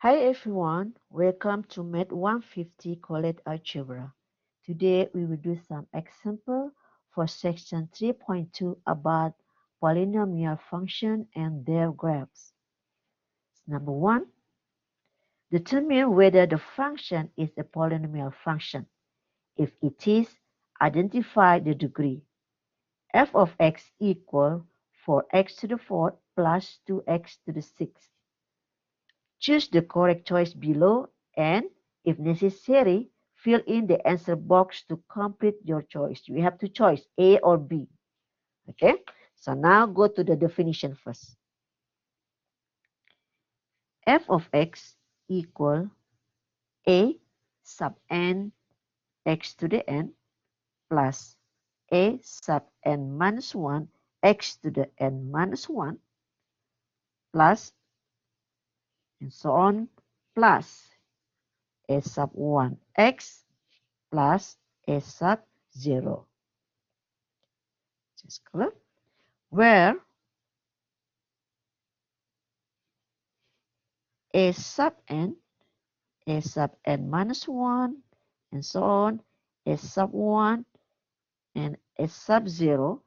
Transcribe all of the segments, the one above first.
Hi everyone, welcome to Math 150 Collect Algebra. Today we will do some example for section 3.2 about polynomial function and their graphs. Number 1, determine whether the function is a polynomial function. If it is, identify the degree. F of x equal 4x to the 4th plus 2x to the 6th. Choose the correct choice below and, if necessary, fill in the answer box to complete your choice. You have to choose A or B. Okay, so now go to the definition first. F of x equal A sub n x to the n plus A sub n minus 1 x to the n minus 1 plus and so on plus A sub 1 x plus A sub 0. Just color. Where A sub n minus 1, and so on, A sub 1 and A sub 0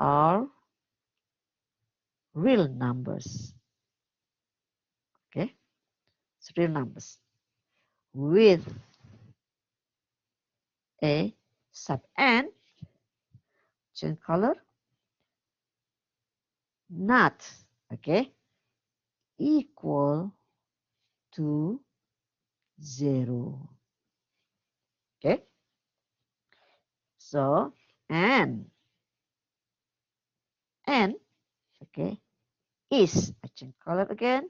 are real numbers. Okay, it's real numbers with A sub n, change color, not, okay, equal to 0. Okay, so n, okay, is, I change color again,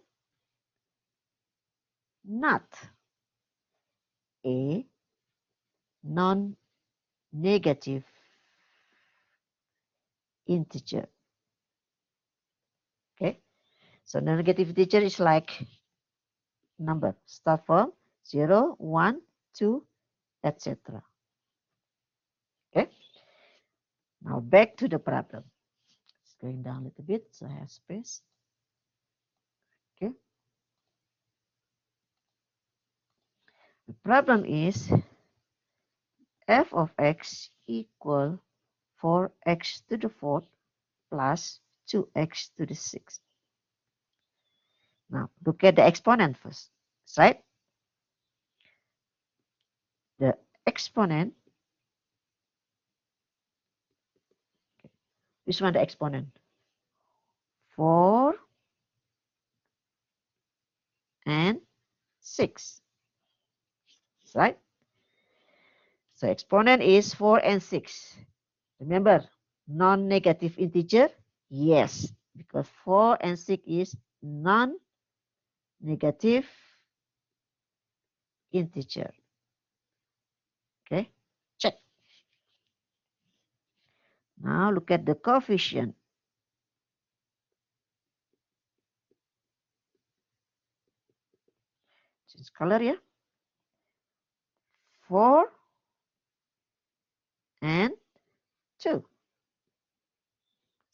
not a non-negative integer. Okay, so non-negative integer is like number start from 0, 1, 2, etc. Okay, now back to the problem. It's going down a little bit so I have space. Okay, the problem is f of x equal 4x to the 4th plus 2x to the 6th. Now look at the exponent first, right? The exponent, this one the exponent, 4 and 6, right? So exponent is 4 and 6. Remember, non-negative integer? Yes, because 4 and 6 is non-negative integer. Okay, check. Now look at the coefficient. Change color here. 4 and 2.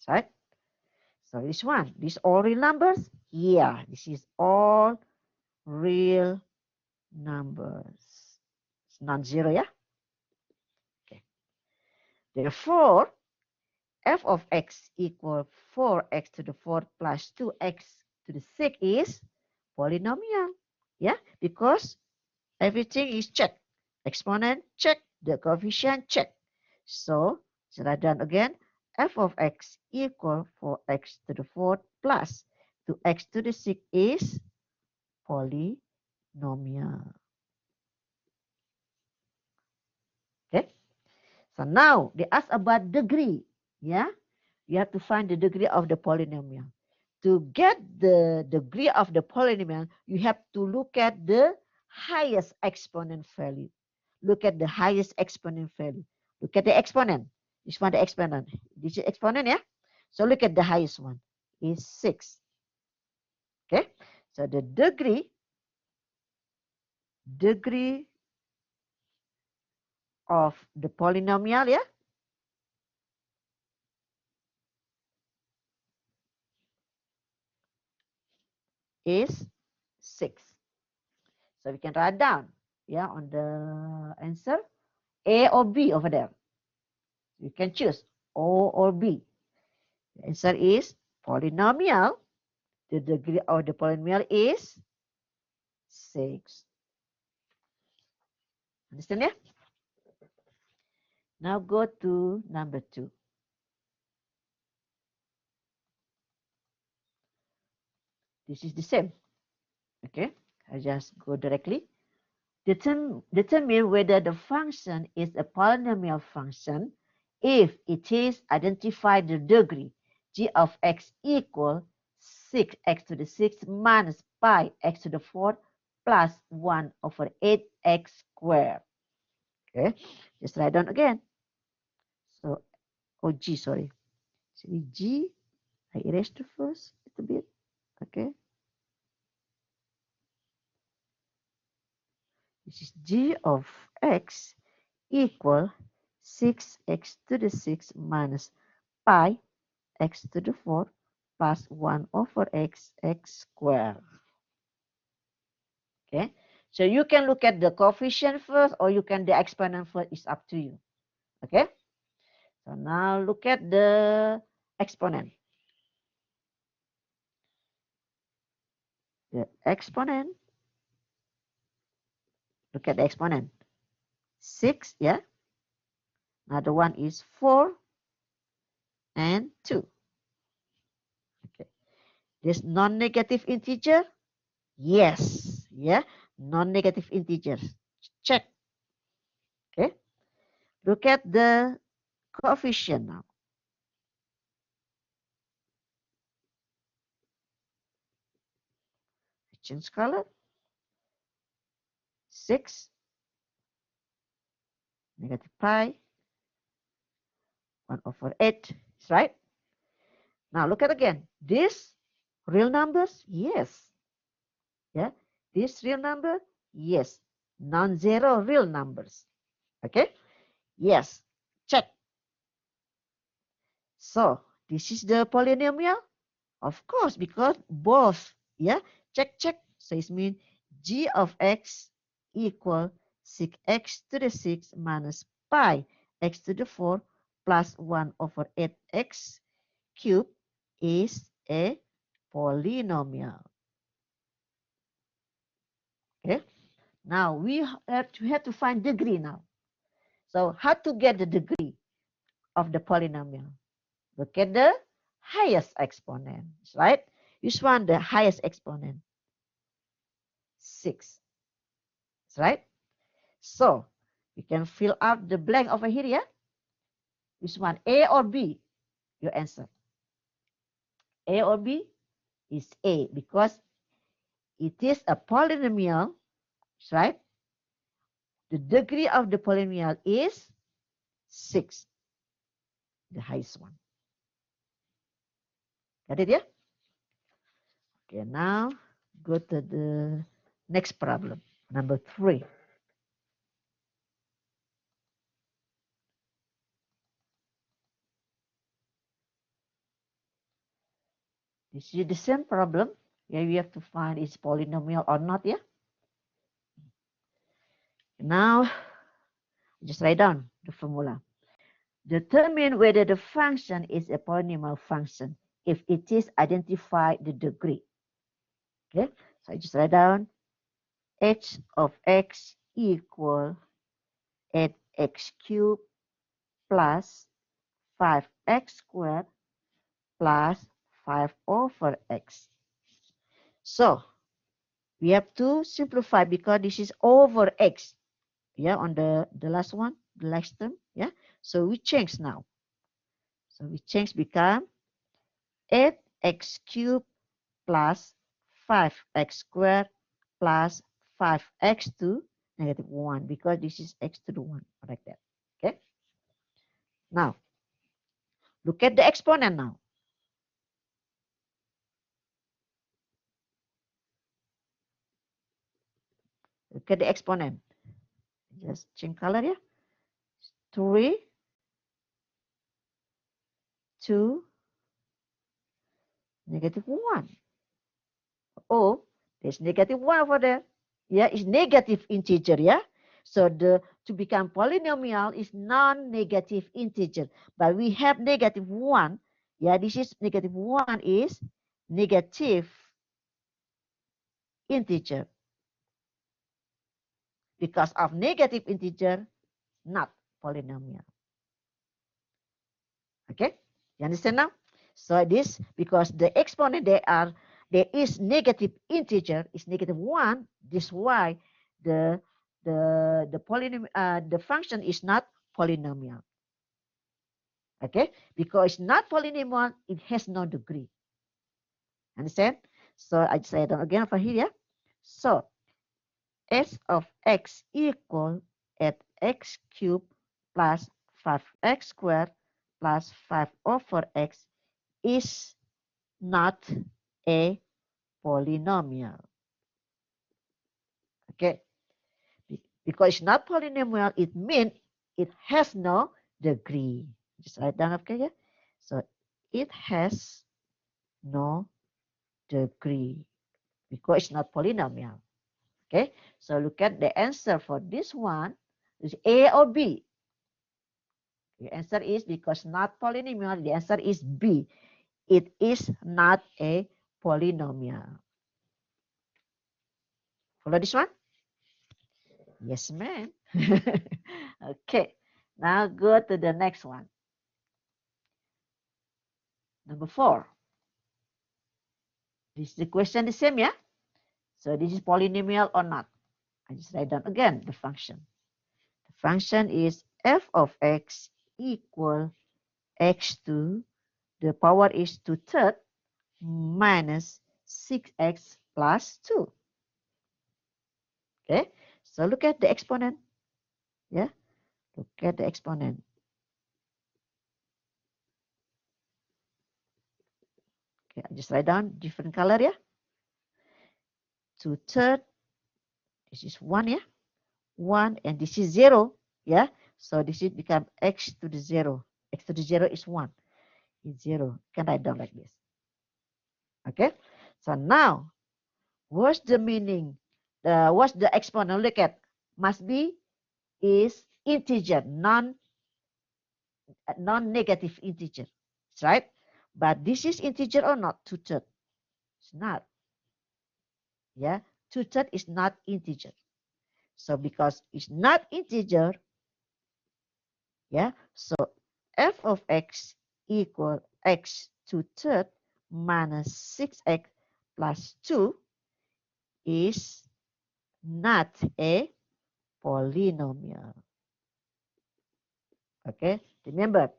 Right? So this one, these all real numbers? Yeah, this is all real numbers. It's non-zero, yeah? Okay. Therefore, f of x equal 4x to the 4th plus 2x to the 6th is polynomial. Yeah, because everything is checked. Exponent check, the coefficient check. So, should I done again? F of x equal 4x to the 4th plus 2x to the 6th is polynomial. Okay. So now they ask about degree. Yeah. You have to find the degree of the polynomial. To get the degree of the polynomial, you have to look at the highest exponent value. Look at the highest exponent value. Look at the exponent. This one, the exponent. This is exponent, yeah? So look at the highest one. Is 6. Okay? So the degree of the polynomial, yeah? Is 6. So we can write down, yeah, on the answer, A or B over there. You can choose O or B. The answer is polynomial. The degree of the polynomial is 6. Understand, yeah? Now go to number 2. This is the same. Okay, I just go directly. Determine whether the function is a polynomial function if it is identified the degree g of x equal 6x to the 6 minus pi x to the 4 plus 1 over 8x squared. Okay, just write down again. So, g, sorry. So, g, I erased the first a little bit. Okay. This is g of x equal 6x to the 6 minus pi x to the 4 plus 1 over x squared. Okay, so you can look at the coefficient first or you can the exponent first. It's up to you. Okay, so now look at the exponent. The exponent, look at the exponent. 6, yeah. Another one is 4 and 2. Okay, this non-negative integer. Yes, yeah, non-negative integers. Check. Okay, look at the coefficient now. Change color. 6, negative pi, 1 over 8, right? Now look at again. This real numbers, yes. Yeah, this real number, yes. Non-zero real numbers. Okay, yes. Check. So this is the polynomial, of course, because both. Yeah, check. So it means g of x equal 6x to the 6 minus pi x to the 4 plus 1 over 8x cube is a polynomial. Okay. Now we have to find degree now. So how to get the degree of the polynomial? Look at the highest exponent, right? Which one the highest exponent? 6, right? So you can fill out the blank over here, yeah? Which one, A or B? Your answer. A or B is A because it is a polynomial, right? The degree of the polynomial is 6, the highest one. Got it, yeah? Okay, now go to the next problem, number 3. This is the same problem. Yeah, we have to find is polynomial or not, yeah? Now, just write down the formula. Determine whether the function is a polynomial function if it is identified the degree. Okay, so I just write down h of x equal 8x cubed plus 5x squared plus 5 over x. So we have to simplify because this is over x. Yeah, on the last one, the last term. Yeah, so we change now. So we change become 8x cubed plus 5x squared plus 5x to negative 1 because this is x to the 1 like that. Okay. Now look at the exponent now. Look at the exponent. Just change color here. 3, 2, negative 1. Or There's negative 1 over there. Yeah, it's negative integer, yeah? So to become polynomial is non-negative integer. But we have negative 1. Yeah, this is negative 1 is negative integer. Because of negative integer, not polynomial. Okay, you understand now? So this, because the exponent there is negative integer, is negative 1. This is why the the function is not polynomial. Okay, because it's not polynomial, it has no degree. Understand? So I say that again over here. Yeah? So s of x equal at x cubed plus 5x squared plus 5 over x is not a polynomial. Okay, because it's not polynomial, it means it has no degree. Just write down, okay? Yeah? So it has no degree because it's not polynomial. Okay, so look at the answer for this one is A or B. The answer is, because not polynomial, the answer is B. It is not a polynomial. Follow this one? Yes, ma'am. Okay, now go to the next one. Number 4. This is the question the same, yeah? So this is polynomial or not? I just write down again the function. The function is f of x equal x2, the power is 2/3 minus 6x plus 2. Okay, so look at the exponent. Yeah, look at the exponent. Okay, I just write down different color, yeah. 2/3, this is 1, yeah. 1, and this is 0, yeah. So this is become x to the 0. X to the 0 is 1. It's 0. Can write down like this. Okay, so now what's the meaning? What's the exponent? Look at, must be is integer, non-negative integer, right? But this is integer or not? 2/3. It's not. Yeah, 2/3 is not integer. So because it's not integer, yeah, so f of x equal x 2/3 minus 6x plus 2 is not a polynomial. Okay, remember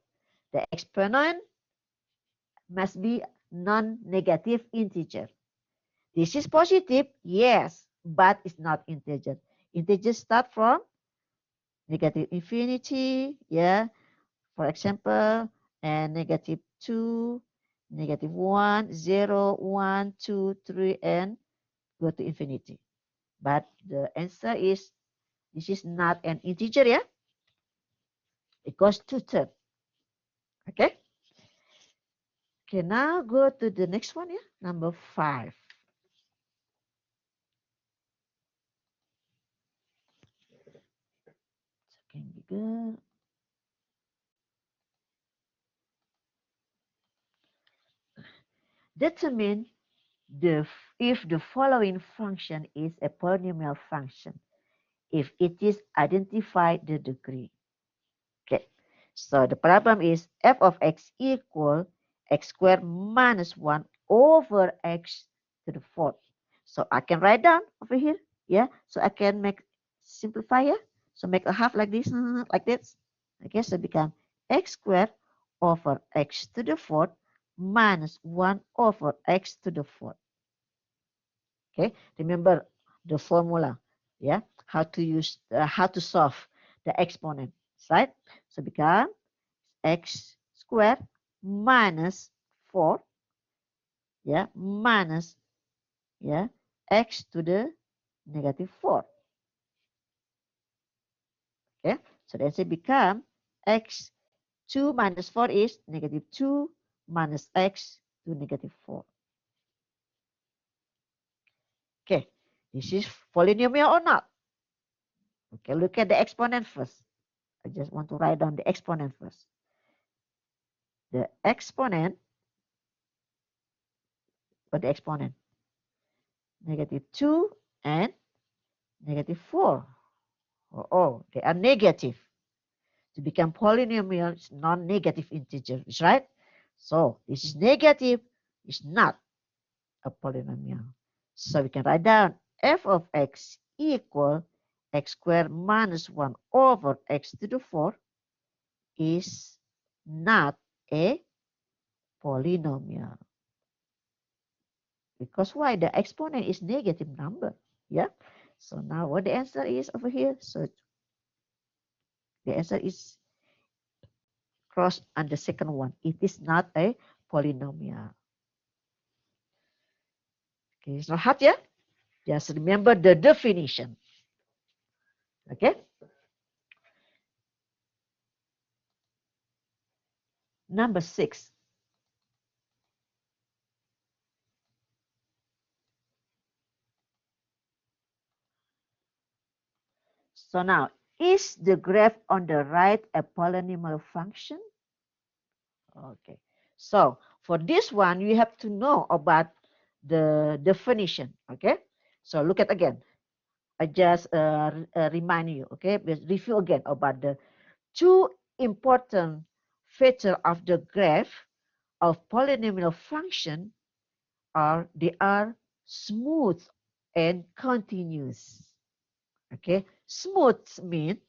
the exponent must be non-negative integer. This is positive, yes, but it's not integer. Integers start from negative infinity, yeah, for example, and negative 2, negative 1, 0, 1, 2, 3, and go to infinity. But the answer is, this is not an integer, yeah? It goes 2/3. Okay? Okay, now go to the next one, yeah? Number 5. Can be good. Determine if the following function is a polynomial function, if it is identified the degree. Okay, so the problem is f of x equal x squared minus 1 over x to the 4th. So I can write down over here, yeah, so I can make simplify, yeah, so make a half like this, like this. Okay, so become x squared over x to the 4th minus 1 over x to the 4th. Okay, remember the formula, yeah, how to use how to solve the exponent, right? So become x squared minus 4, yeah, minus, yeah, x to the negative 4. Okay, so then it become x 2 minus 4 is negative 2 minus x to negative 4. Okay, This is polynomial or not? Okay, look at the exponent first. I just want to write down the exponent first. The exponent, or the exponent, -2 and -4. Oh, they are negative. To become polynomial, it's non-negative integer, is right? So this is negative, it's not a polynomial. So we can write down f of x equal x squared minus 1 over x to the 4 is not a polynomial. Because why? The exponent is negative number. Yeah. So now what the answer is over here? So the answer is cross on the second one. It is not a polynomial. Okay, it's not hard, yeah? Just remember the definition. Okay. Number 6. So now, is the graph on the right a polynomial function? Okay. So for this one, you have to know about the definition. Okay. So look at again. I just remind you. Okay. Review again about the two important features of the graph of polynomial function are they are smooth and continuous. Okay, smooth means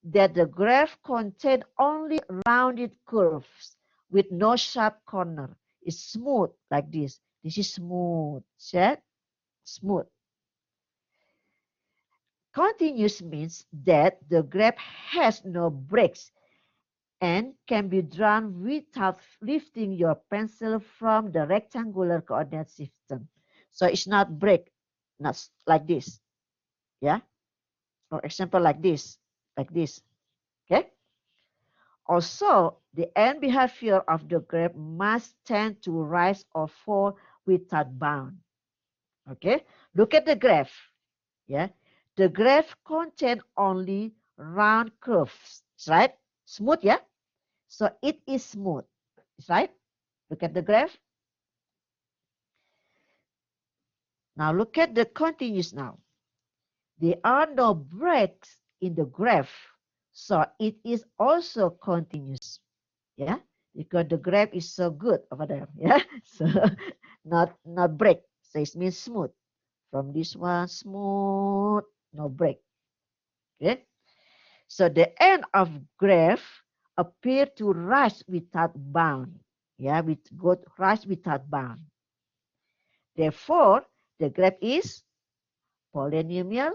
that the graph contains only rounded curves with no sharp corner. It's smooth like this. This is smooth. Check. Smooth. Continuous means that the graph has no breaks and can be drawn without lifting your pencil from the rectangular coordinate system. So it's not break, not like this. Yeah. For example, like this, okay? Also, the end behavior of the graph must tend to rise or fall without bound, okay? Look at the graph, yeah? The graph contains only round curves, right? Smooth, yeah? So it is smooth, right? Look at the graph. Now look at the continuous now. There are no breaks in the graph, so it is also continuous. Yeah, because the graph is so good over there. Yeah, so not break. So it means smooth. From this one, smooth, no break. Okay. So the end of graph appear to rise without bound. Yeah, with good rise without bound. Therefore, the graph is polynomial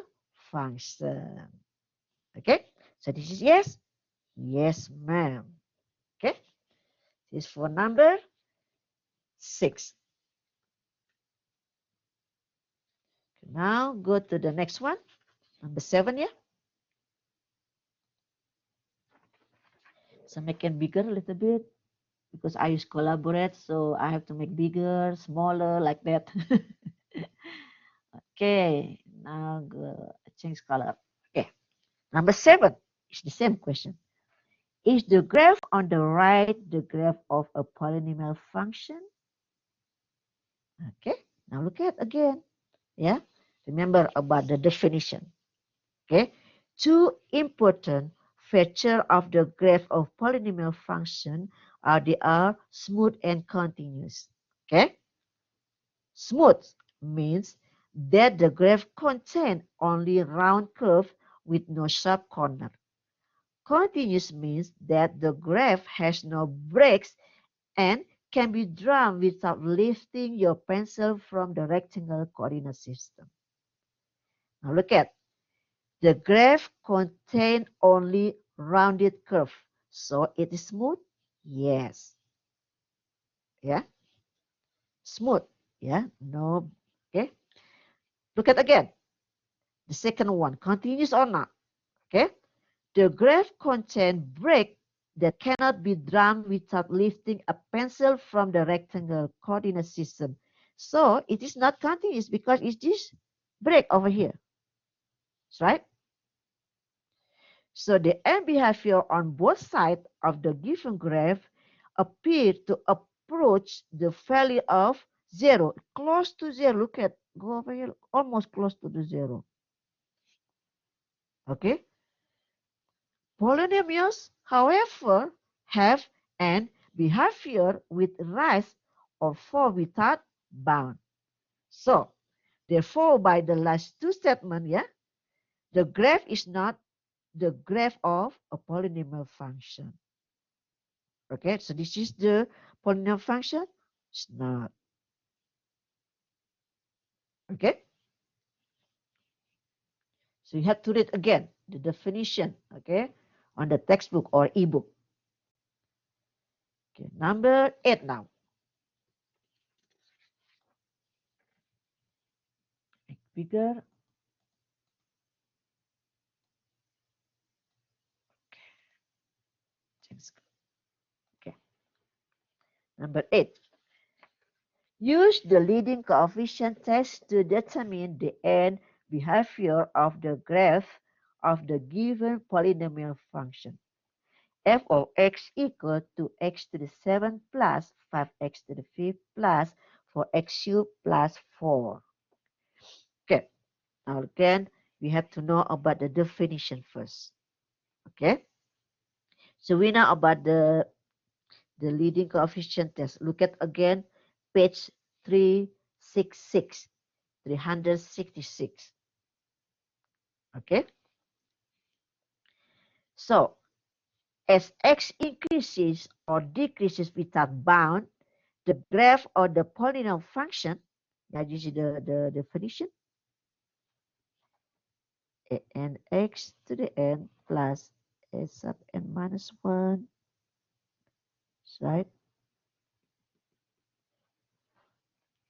function. Okay. So this is yes. Yes, ma'am. Okay. This is for number 6. Now go to the next one, number 7, yeah. So make it bigger a little bit because I use collaborate, so I have to make bigger, smaller, like that. Okay, now go change color. Okay, number 7 is the same question. Is the graph on the right the graph of a polynomial function? Okay, now look at again. Yeah, remember about the definition. Okay, two important features of the graph of polynomial function are they are smooth and continuous. Okay, smooth means that the graph contains only round curve with no sharp corner. Continuous means that the graph has no breaks and can be drawn without lifting your pencil from the rectangular coordinate system. Now look at the graph contains only rounded curve. So it is smooth? Yes. Yeah. Smooth. Yeah. No. Okay. Look at again. The second one. Continuous or not? Okay. The graph contains break that cannot be drawn without lifting a pencil from the rectangular coordinate system. So it is not continuous because it's this break over here. That's right. So the end behavior on both sides of the given graph appear to approach the value of 0, close to 0. Look at, go over here, almost close to the 0. Okay. Polynomials, however, have an behavior with rise or fall without bound. So, therefore, by the last two statements, yeah, the graph is not the graph of a polynomial function. Okay, so this is the polynomial function. It's not. Okay, so you have to read again the definition. Okay, on the textbook or ebook. Okay, number 8 now. Make bigger. Okay, number 8. Use the leading coefficient test to determine the end behavior of the graph of the given polynomial function. F of x equal to x to the 7 plus 5x to the 5th plus 4x cubed plus 4. Okay, now again, we have to know about the definition first. Okay, so we know about the leading coefficient test. Look at again, page 366. 366. Okay, so as x increases or decreases without bound, the graph or the polynomial function, that is the definition, n x to the n plus s sub n minus 1, right?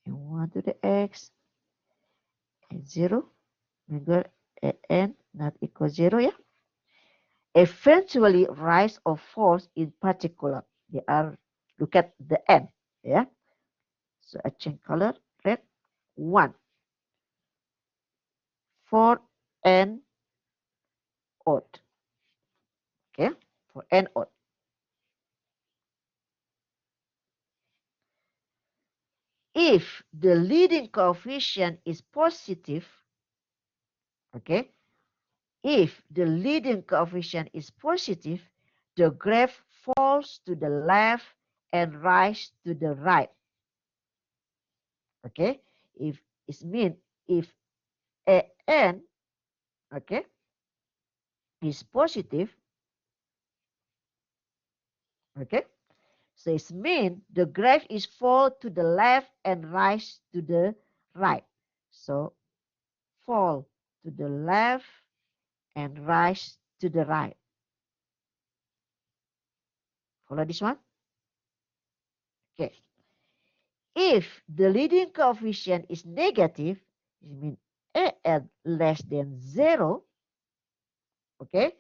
And 1 to the x and 0, remember n not equal 0, yeah? Eventually rise or falls in particular. They are, look at the n, yeah? So I change color, red, 1 for n odd. Okay, for n odd. If the leading coefficient is positive, okay, if the leading coefficient is positive, the graph falls to the left and rise to the right. Okay, if it means if an, okay, is positive, okay, so it means the graph is fall to the left and rise to the right. So fall to the left and rise to the right. Follow this one? Okay. If the leading coefficient is negative, it means an less than 0, okay,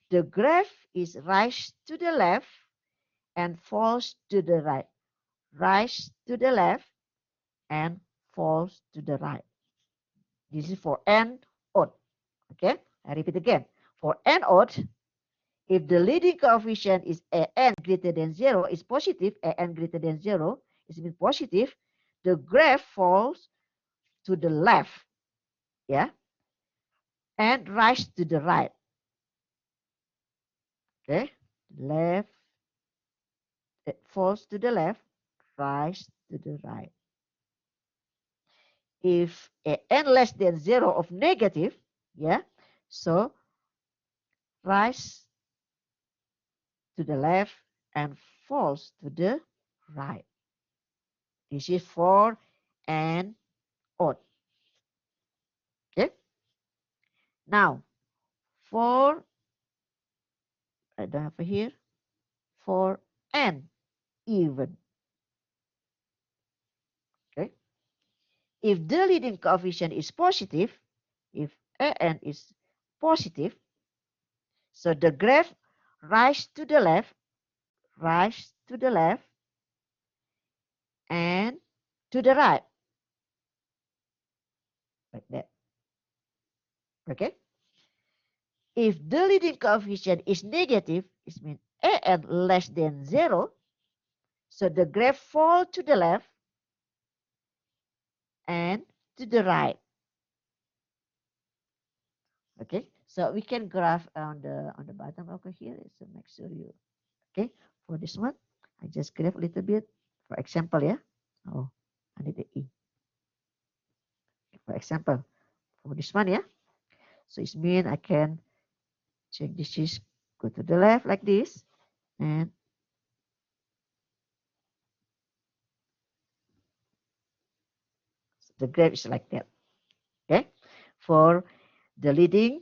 the graph is rise to the left and falls to the right. Rise to the left and falls to the right. This is for n odd. Okay, I repeat again. For n odd, if the leading coefficient is an greater than 0, is positive, an greater than 0, it means positive, the graph falls to the left, yeah, and rise to the right. Okay, left, it falls to the left, rise to the right. If n less than 0 of negative, yeah, so rise to the left and falls to the right. This is for n odd. Okay. Now, for, I don't have it here, for n even. Okay. If the leading coefficient is positive, if an is positive, so the graph rise to the left, rise to the left, and to the right, like that. Okay. If the leading coefficient is negative, it means an less than 0. So the graph fall to the left and to the right. Okay. So we can graph on the bottom over here. So make sure you okay. For this one, I just graph a little bit. For example, yeah. Oh, I need the E. For example, for this one, yeah. So it means I can check this is go to the left like this, and the graph is like that. Okay. For the leading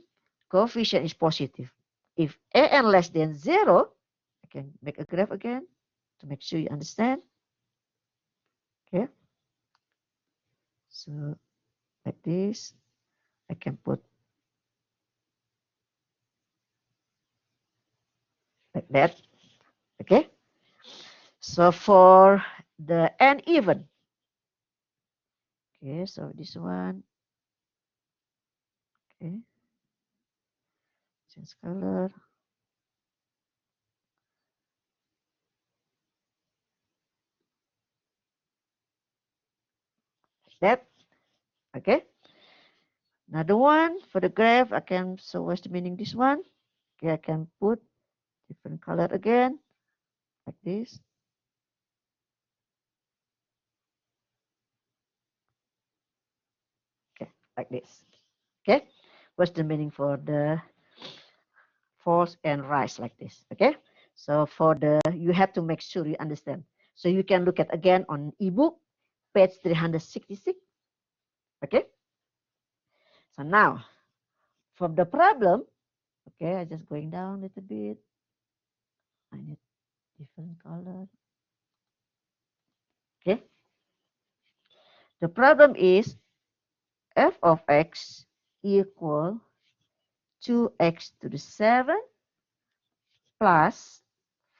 coefficient is positive. If an less than 0, I can make a graph again to make sure you understand. Okay. So like this, I can put like that. Okay. So for the n even. Okay. So this one. Okay. Change color. Like that. Okay. Another one for the graph, I can, so what's the meaning this one? Okay, I can put different color again, like this. Okay, like this. Okay, what's the meaning for the false and rise like this? Okay, so for the, you have to make sure you understand. So you can look at again on ebook, page 366. Okay, so now from the problem, okay, I just going down a little bit. I need different color. Okay, the problem is f of x equal 2x to the 7 plus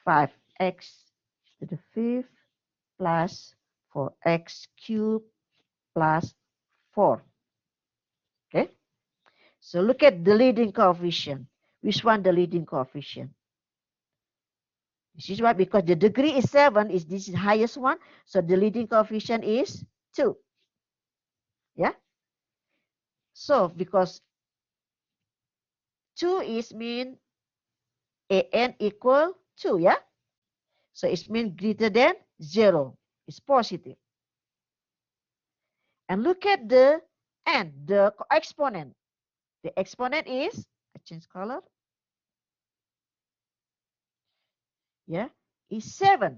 5x to the 5th plus 4x cubed plus 4. Okay, so look at the leading coefficient. Which one the leading coefficient? This is why, because the degree is 7, is this is the highest one, so the leading coefficient is 2. Yeah, so because 2 is mean an equal 2, yeah, so it means greater than 0. It's positive. And look at the n, the exponent. The exponent is, I change color. Yeah, is 7.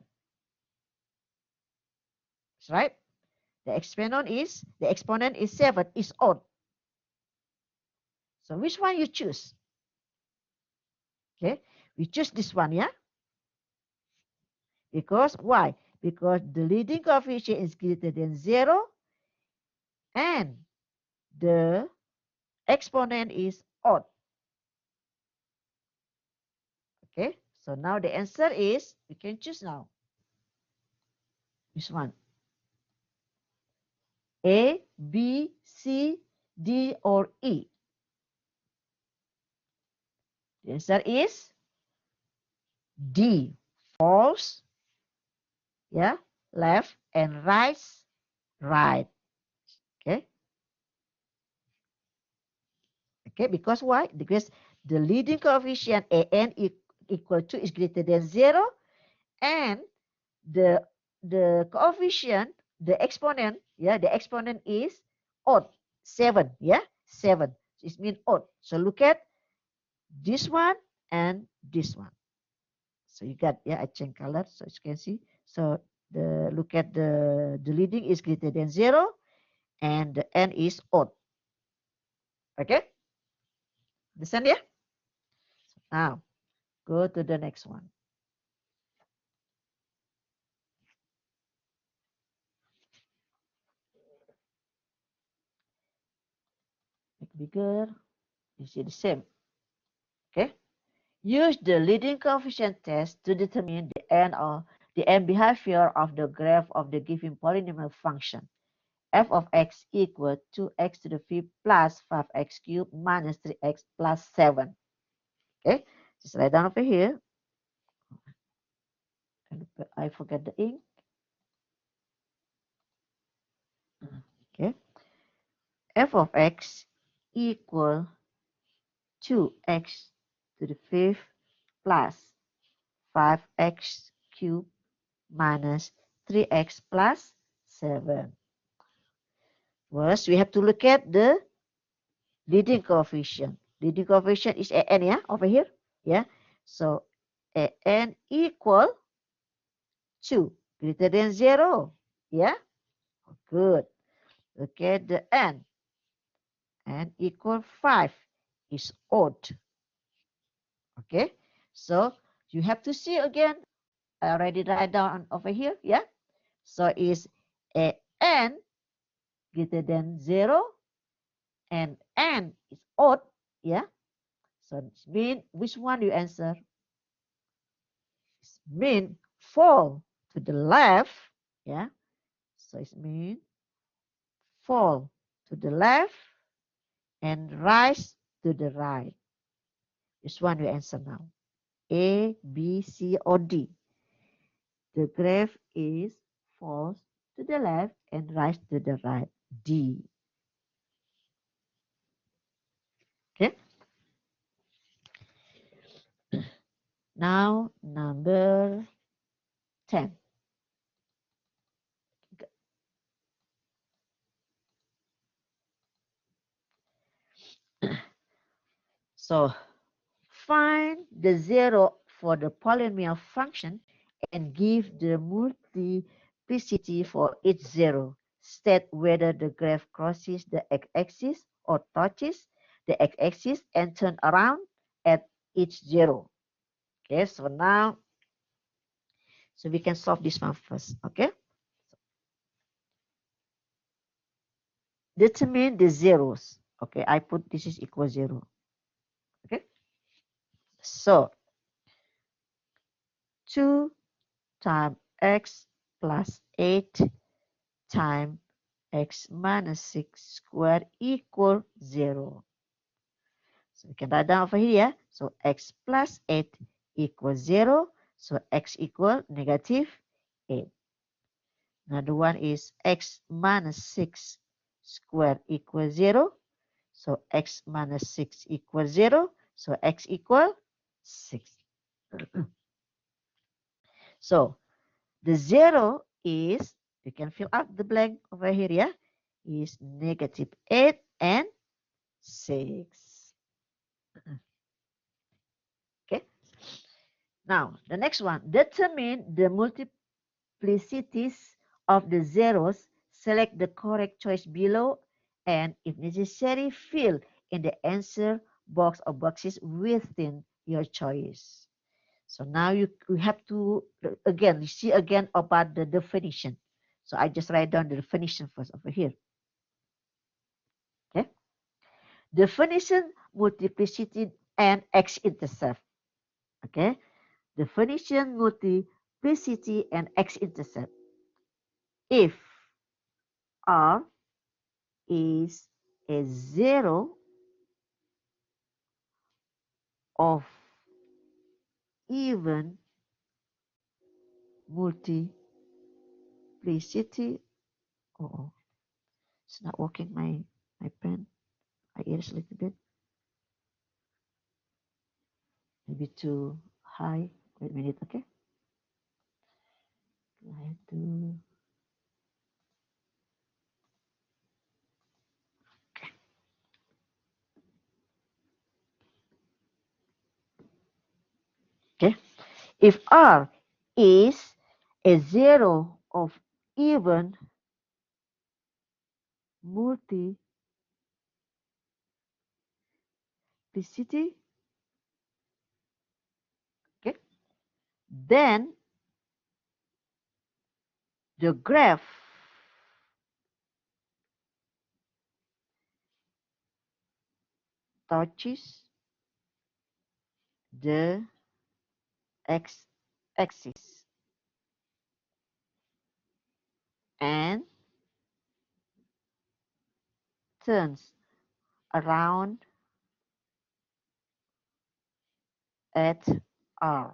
That's right. The exponent is 7, is odd. So which one you choose? Okay, we choose this one, yeah? Because why? Because the leading coefficient is greater than 0 and the exponent is odd. Okay, so now the answer is, we can choose now. Which one? A, B, C, D, or E? The answer is D, false, yeah, left, and right, right. Okay. Okay, because why? Because the leading coefficient an equal to is greater than 0, and the coefficient, the exponent, yeah, the exponent is odd, 7, yeah, 7. It means odd. So look at this one and this one. So you got, yeah, I change color so you can see. So the look at the leading is greater than 0 and the n is odd. Okay, understand, yeah? Now go to the next one. Make bigger. You see the same. Okay. Use the leading coefficient test to determine the end behavior of the graph of the given polynomial function f of x equal 2x to the fifth plus 5x cubed minus 3x plus 7. Okay, just write down over here. I forget the ink. Okay, f of x equal 2x to the fifth plus 5x cubed minus 3x plus 7. First, we have to look at the leading coefficient. Leading coefficient is an, yeah, over here. Yeah. So an equal 2 greater than 0. Yeah. Good. Look at the n. N equal 5 is odd. Okay. So you have to see again. I already write down over here. Yeah. So is a n greater than 0 and n is odd. Yeah. So it means which one you answer? It means fall to the left. Yeah. So it means fall to the left and rise to the right. Which one you answer now? A, B, C, or D? The graph is falls to the left and rise to the right. D. Okay. Now number 10. So find the zero for the polynomial function and give the multiplicity for each zero. State whether the graph crosses the x-axis or touches the x-axis and turn around at each zero. Okay, so now, so we can solve this one first. Okay, determine the zeros. Okay, I put this is equal 0. Okay, so 2 times x plus 8 times x minus 6 squared equal 0. So we can write down over here. So x plus 8 equals 0. So x equal negative 8. Another one is x minus 6 squared equals 0. So x minus 6 equals 0. So x equal 6. So the 0 is, you can fill out the blank over here, yeah, is negative 8 and 6. Okay. Now, the next one, determine the multiplicities of the zeros. Select the correct choice below and, if necessary, fill in the answer box or boxes within your choice. So now you have to, again, you see again about the definition. So I just write down the definition first over here. Okay. Definition, multiplicity, and X-intercept. Okay. Definition, multiplicity, and X-intercept. If R is a zero of even multiplicity, oh, it's not working, my pen. I erase a little bit. Maybe too high. Wait a minute, okay? I have to. Okay. If R is a zero of even multiplicity, okay, then the graph touches the x-axis and turns around at R.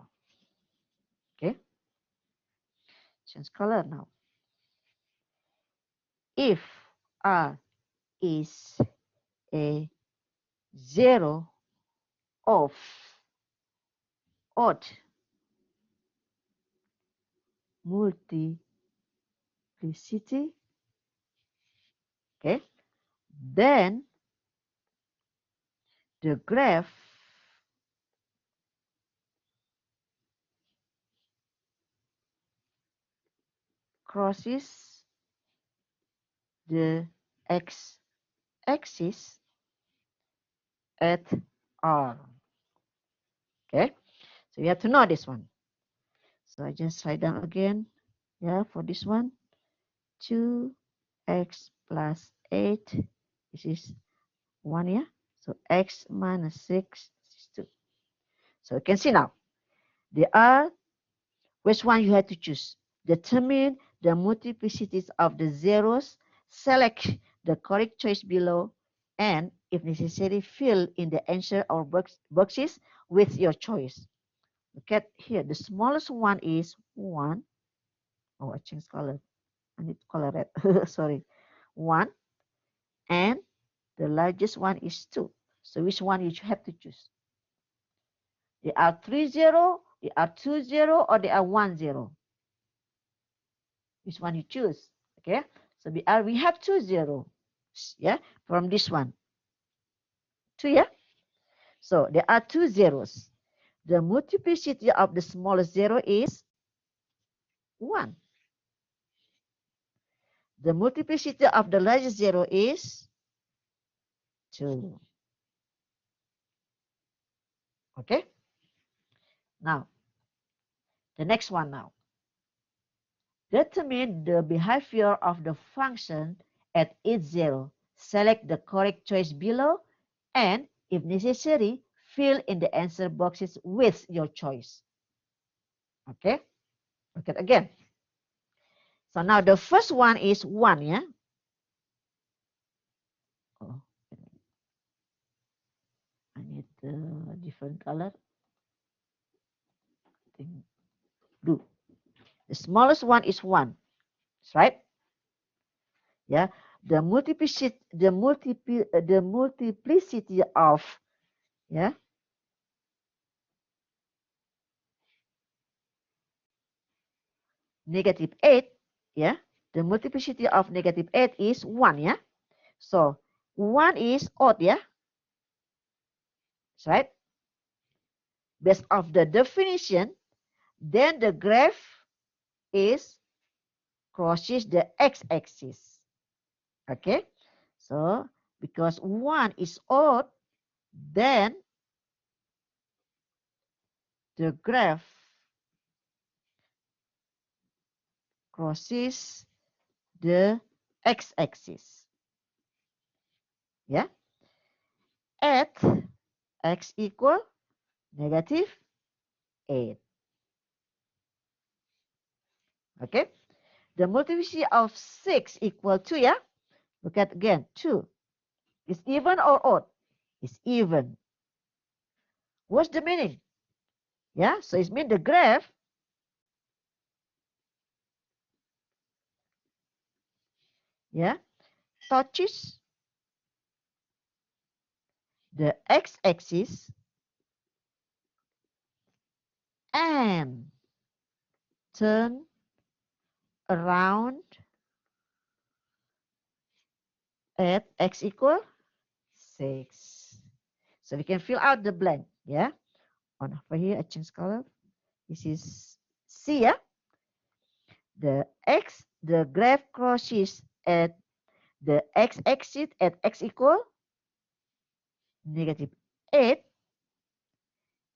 Okay, change color now. If R is a zero of odd multiplicity, okay, then the graph crosses the x-axis at R. Okay, so you have to know this one. So I just write down again. Yeah, for this one, 2x plus 8. This is 1 here. So x minus 6 is 2. So you can see now, there are, which one you have to choose. Determine the multiplicities of the zeros. Select the correct choice below. And if necessary, fill in the answer or boxes with your choice. Look at here. The smallest one is 1. Oh, I changed color. I need to color red. Sorry. 1. And the largest one is 2. So which one you have to choose? They are 3 0, they are 2 0, or they are 1 0. Which one you choose? Okay. So we have 2 0. Yeah. From this one. 2, yeah. So there are 2 zeros. The multiplicity of the smallest zero is 1. The multiplicity of the largest zero is 2. Okay. Now, the next one now. Determine the behavior of the function at each zero. Select the correct choice below and, if necessary, fill in the answer boxes with your choice. Okay. Look at again. So now the first one is 1, yeah? Oh, I need a different color. I think blue. The smallest one is 1. That's right. Yeah. The multiplicity of, yeah, negative 8, yeah. The multiplicity of negative 8 is 1, yeah. So 1 is odd, yeah. That's right. Based off the definition, then the graph is crosses the x-axis. Okay. So because 1 is odd, then the graph crosses the x-axis. Yeah. At x equal negative 8. Okay. The multiplicity of 6 equal to, yeah. Look at again, 2. Is even or odd? It's even. What's the meaning? Yeah, so it means the graph touches the x-axis and turn around at x equal 6. So we can fill out the blank. Yeah. On over here, I change color. This is C. Yeah. The graph crosses at the x-axis at x equal negative 8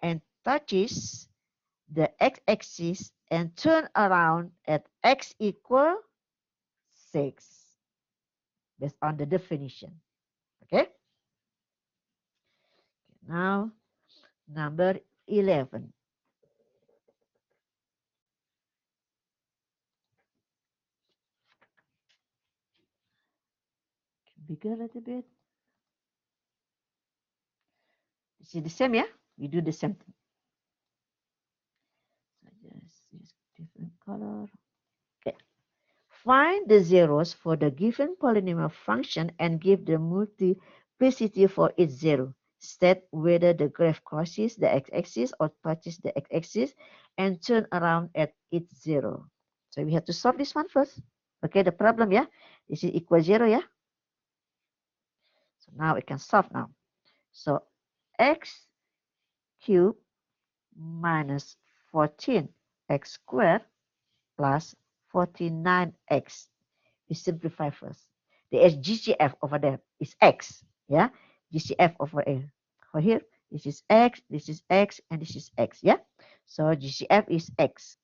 and touches the x-axis and turn around at x equal 6 based on the definition. Okay. Now, number 11. bigger a little bit. This is the same, yeah? We do the same thing. So just use different color. Okay. Find the zeros for the given polynomial function and give the multiplicity for each zero. State whether the graph crosses the x-axis or touches the x-axis and turn around at each zero. So we have to solve this one first. Okay, the problem, yeah? This is equal 0, yeah? So now we can solve now. So x cubed minus 14x squared plus 49x. We simplify first. The GCF over there is x. Yeah, GCF over here. This is x, and this is x. Yeah, so GCF is x.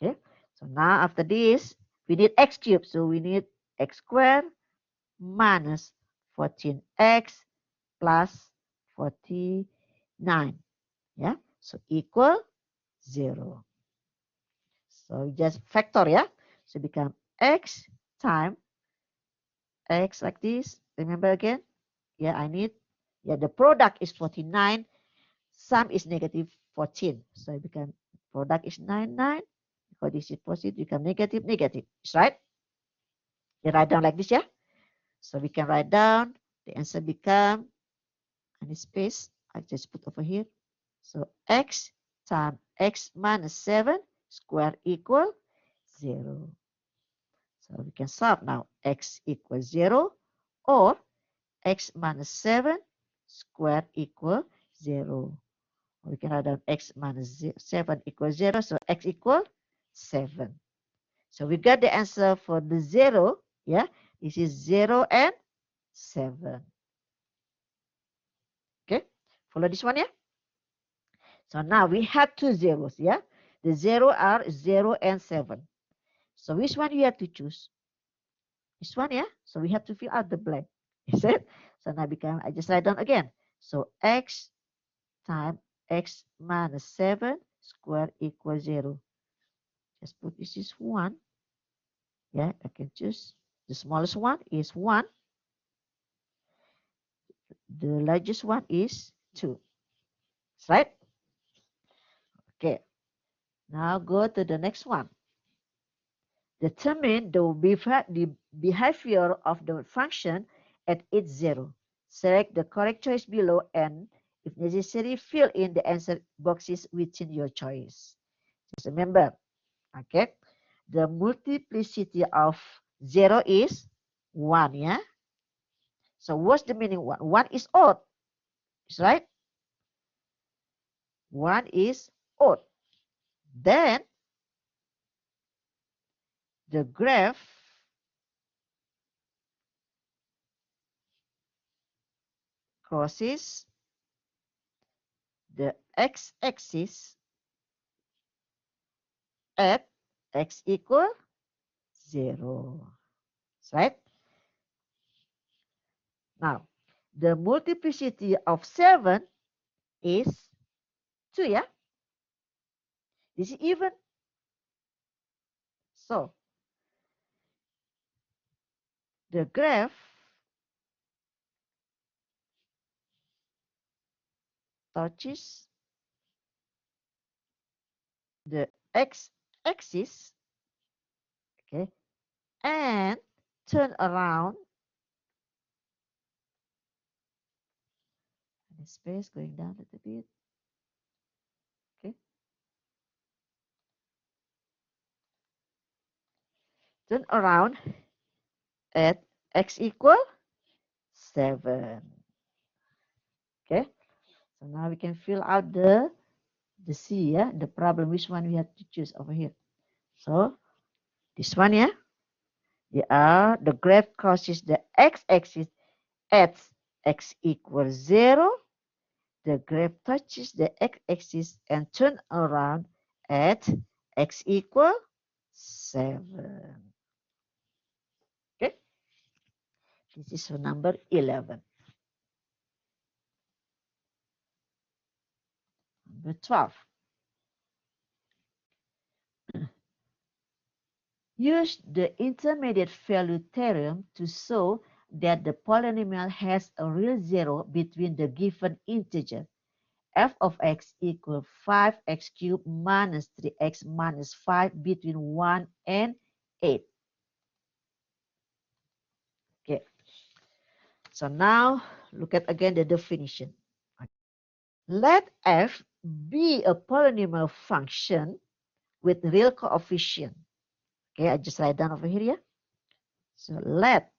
Okay, so now after this, we need x cubed. So we need x squared minus 14x plus 49. Yeah, so equal 0. So just factor, yeah? So become x times x like this. Remember again? Yeah, the product is 49. Sum is negative 14. So it become product is 9. Because this is positive, become negative. It's right? You write down like this, yeah? So we can write down. The answer become, and space, I just put over here. So x times x minus 7 square equal 0. So we can solve now. X equals 0 or x minus 7 squared equal 0. We can write down x minus 7 equals 0. So x equals 7. So we got the answer for the 0. Yeah, this is 0 and 7. Okay, follow this one, yeah? So now we have two zeros, yeah? The 0 are 0 and 7. So which one you have to choose? This one, yeah? So we have to fill out the blank. Is it? So now I just write down again. So x times x minus 7 squared equals 0. Just put this is 1. Yeah, I can choose. The smallest one is 1. The largest one is 2. Right? Okay. Now go to the next one. Determine the behavior of the function at each 0. Select the correct choice below and, if necessary, fill in the answer boxes within your choice. Just remember, okay, the multiplicity of 0 is 1, yeah? So what's the meaning 1? 1 is odd, is right? 1 is odd. Then the graph crosses the x-axis at x equal 0. Right? Now, the multiplicity of 7 is 2, yeah? This is even. So, the graph touches the x-axis, okay, and turn around. The space going down a little bit, okay. Turn around at x equal 7. Okay. So now we can fill out the C, yeah, the problem, which one we have to choose over here. So this one, yeah, the graph crosses the x-axis at x equals 0. The graph touches the x-axis and turn around at x equal 7. Okay, this is for number 11. Number 12. Use the intermediate value theorem to show that the polynomial has a real zero between the given integer f of x equals 5x cubed minus 3x minus 5 between 1 and 8. Okay. So now look at again the definition. Let f be a polynomial function with real coefficient. Okay, I just write down over here. So let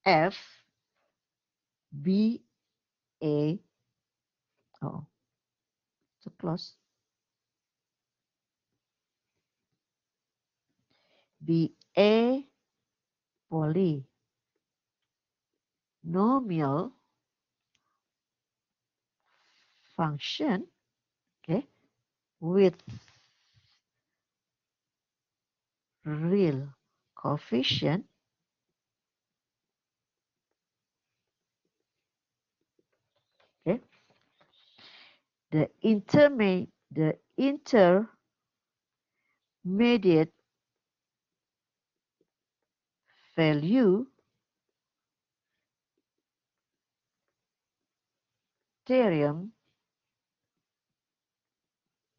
f be a too close. Be a polynomial function, okay, with real coefficient, okay. The intermediate value theorem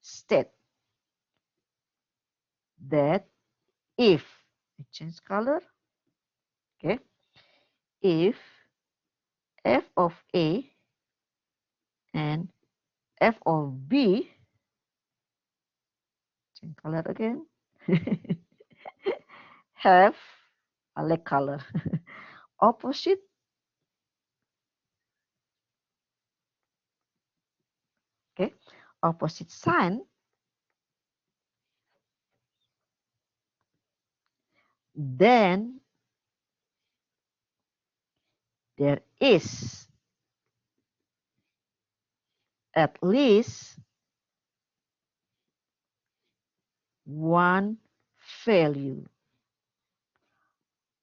state that if I change color, okay, if f of a and f of b, change color again, have I like color opposite okay opposite sign, then there is at least one value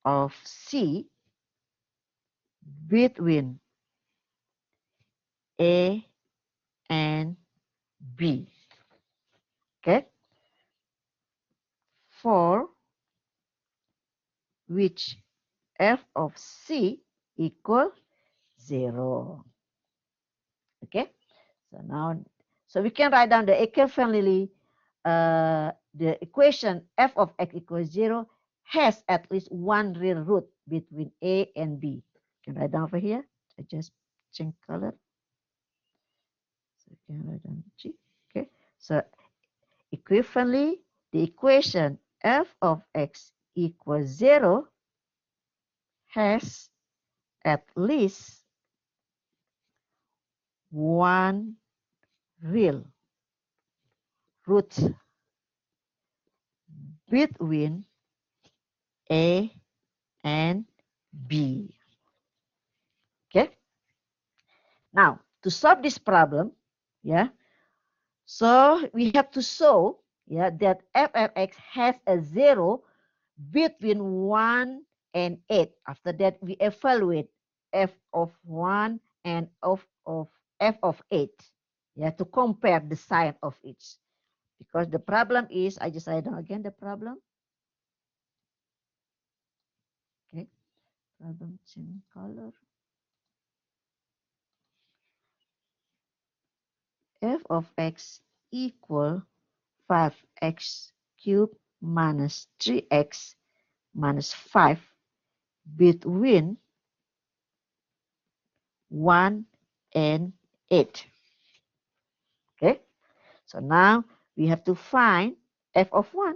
of C between A and B. Okay, for which f of C equal 0. Okay, so now we can write down the equivalently the equation f of x equals 0 has at least one real root between A and B. You can write down over here. I just change color. So you can write down G. Okay, so equivalently, the equation f of x equals 0 has at least one real root between A and B. Okay. Now, to solve this problem, yeah, so we have to show, yeah, that f of x has a 0 between 1 and 8. After that, we evaluate f of 1 and f of 8, yeah, to compare the sign of each. Because the problem is, I just write down again the problem. Okay, problem change color. F of x equal 5x cubed minus 3x minus 5 between 1 and 8. Okay, so now we have to find f of 1.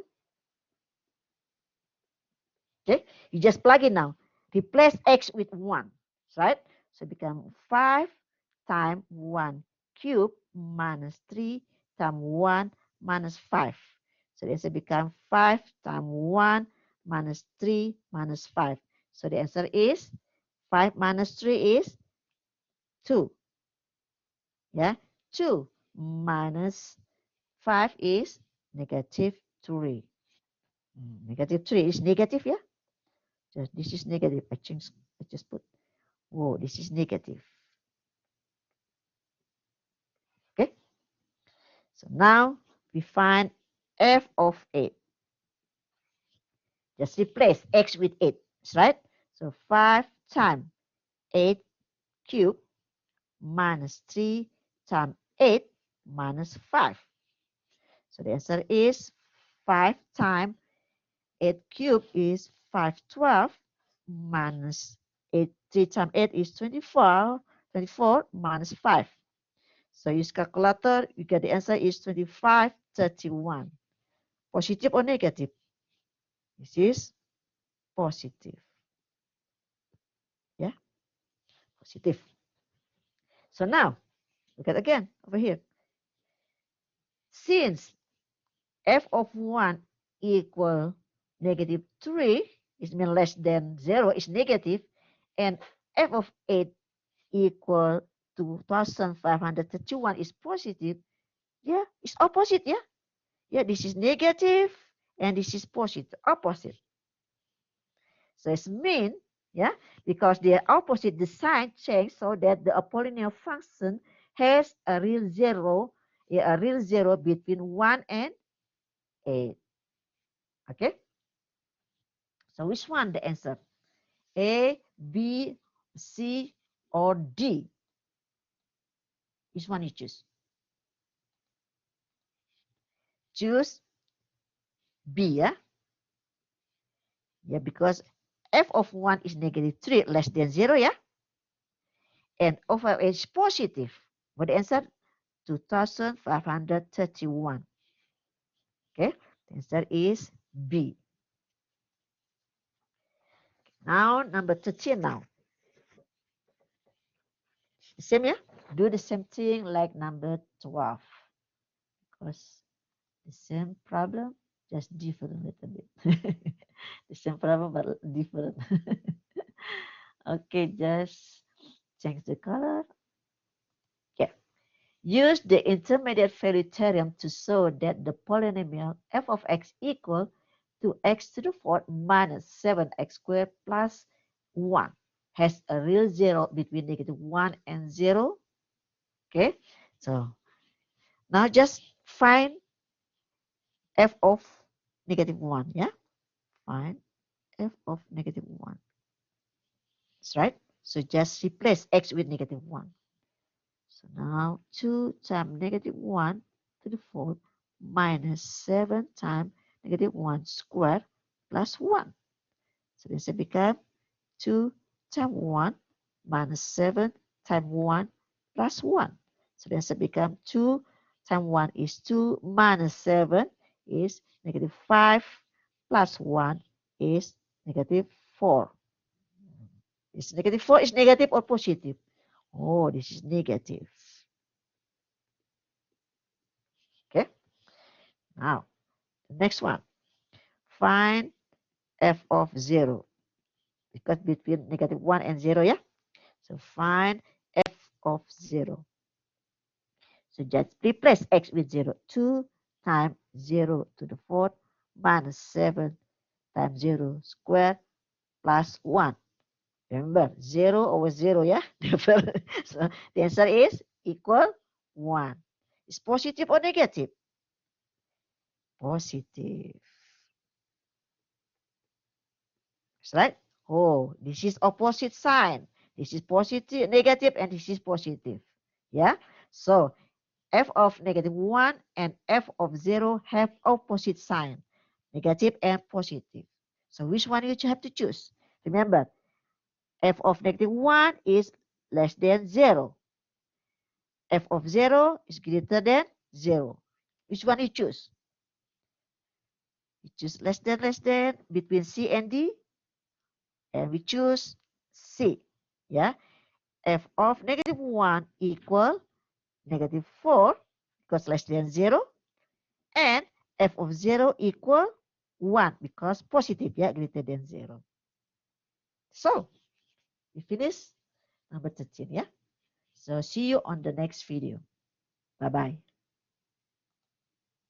Okay, you just plug in now. Replace x with 1, right? So become 5 times 1 cube minus 3 times 1 minus 5. So the answer becomes 5 times 1 minus 3 minus 5. So the answer is 5 minus 3 is 2. Yeah, 2 minus 5 is negative 3. Negative 3 is negative, yeah? Just this is negative. I just put, whoa, this is negative. Okay. So now we find f of 8. Just replace x with 8. That's right. So 5 times 8 cubed minus 3 times 8 minus 5. So the answer is 5 times 8 cubed is 512 minus 8. 3 times 8 is 24. 24 minus 5. So use calculator, you get the answer is 2531. Positive or negative? This is positive. Yeah, positive. So now, look at again over here. Since f of 1 equal negative 3, is mean less than 0 is negative, and f of 8 equal 2531 is positive, yeah, it's opposite, yeah? Yeah, this is negative and this is positive, opposite. So it's mean, yeah, because they are opposite, the sign change so that the polynomial function has a real zero, yeah, a real zero between 1 and 8. Okay? So which one the answer? A, B, C, or D? Which one you choose? Choose B, yeah? Yeah, because f of 1 is negative 3, less than 0, yeah? And f of 8 is positive. What the answer? 2531. Okay, the answer is B. Now, number 13 now. Same, yeah? Do the same thing like number 12. Because the same problem, just different a little bit. The same problem, but different. Okay, just change the color. Okay. Use the intermediate value theorem to show that the polynomial f of x equal to x to the fourth minus 7x squared plus 1 has a real zero between negative 1 and 0. Okay, so now just find f of negative 1. Yeah, find f of negative 1. That's right. So just replace x with negative 1. So now 2 times negative 1 to the fourth minus 7 times negative 1 squared plus 1. So this will become 2 times 1 minus 7 times 1 plus 1. So this will become 2 times 1 is 2 minus 7 is negative 5 plus 1 is negative 4. Is negative 4 is negative or positive? Oh, this is negative. Okay. Now, the next one. Find f of 0. Because between negative 1 and 0, yeah? So find f of 0. So just replace x with 0. 2 times 0 to the fourth minus 7 times 0 squared plus 1. Remember, 0 over 0, yeah? So the answer is equal 1. Is positive or negative? Positive. That's right. Oh, this is opposite sign. This is positive, negative, and this is positive. Yeah. So f of negative 1 and f of 0 have opposite sign, negative and positive. So which one you have to choose? Remember, f of negative 1 is less than 0. F of 0 is greater than 0. Which one you choose? You choose less than, between C and D, and we choose C. Yeah. F of negative 1 equal negative 4 because less than 0, and f of 0 equal 1 because positive, yeah, greater than 0. So we finish number 13, yeah. So see you on the next video. Bye-bye.